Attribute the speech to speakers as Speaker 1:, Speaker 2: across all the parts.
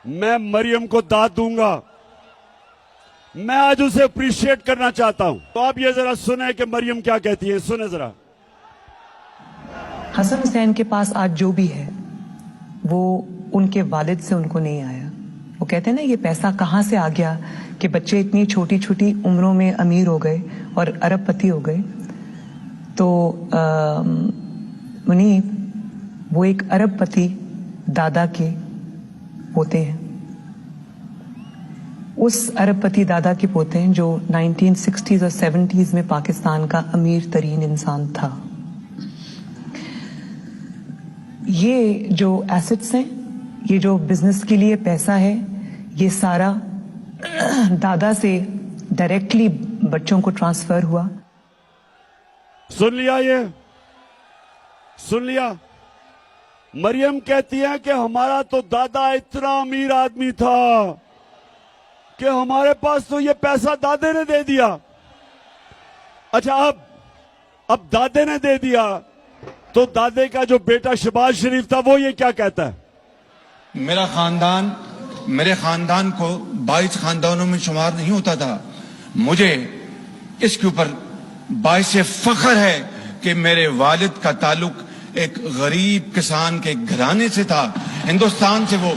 Speaker 1: मैं मरियम को दाद दूंगा। मैं आज उसे अप्रिशिएट करना चाहता हूं। तो आप ये जरा सुने कि मरियम क्या कहती है, सुने जरा।
Speaker 2: हसन हुसैन के पास आज जो भी है वो उनके वालिद से उनको नहीं आया। वो कहते हैं ना, ये पैसा कहाँ से आ गया कि बच्चे इतनी छोटी छोटी उम्रों में अमीर हो गए और अरबपति हो गए। तो मुनीब वो एक अरबपति दादा के पोते हैं। उस अरबपति दादा के पोते हैं जो 1960s और 70s में पाकिस्तान का अमीर तरीन इंसान था। ये जो एसेट्स हैं, ये जो बिजनेस के लिए पैसा है, ये सारा दादा से डायरेक्टली बच्चों को ट्रांसफर हुआ।
Speaker 1: सुन लिया, ये सुन लिया। मरियम कहती है कि हमारा तो दादा इतना अमीर आदमी था कि हमारे पास तो ये पैसा दादे ने दे दिया। अच्छा, अब दादे ने दे दिया तो दादे का जो बेटा शहबाज शरीफ था वो ये क्या कहता है?
Speaker 3: मेरे खानदान को 22 खानदानों में शुमार नहीं होता था। मुझे इसके ऊपर बाइस फख्र है कि मेरे वालिद का ताल्लुक एक गरीब किसान के घराने से था, हिंदुस्तान से। वो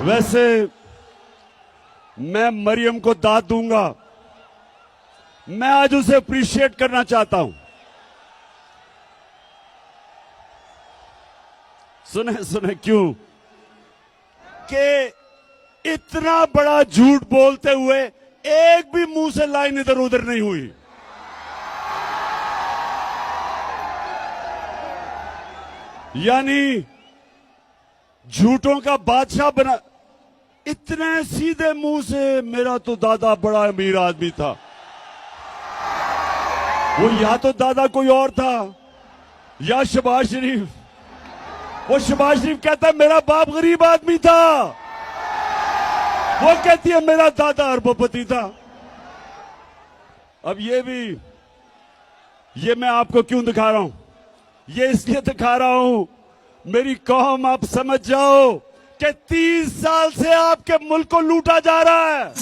Speaker 1: वैसे मैं मरियम को दाद दूंगा। मैं आज उसे अप्रिशिएट करना चाहता हूं। सुने सुने क्यों कि इतना बड़ा झूठ बोलते हुए एक भी मुंह से लाइन इधर उधर नहीं हुई। यानी झूठों का बादशाह बना। इतने सीधे मुंह से मेरा तो दादा बड़ा अमीर आदमी था। वो या तो दादा कोई और था या शहबाज शरीफ। वो शहबाज शरीफ कहता है मेरा बाप गरीब आदमी था, वो कहती है मेरा दादा अरबपति था। अब ये मैं आपको क्यों दिखा रहा हूं? ये इसलिए दिखा रहा हूं मेरी कौम आप समझ जाओ कि 30 साल से आपके मुल्क को लूटा जा रहा है।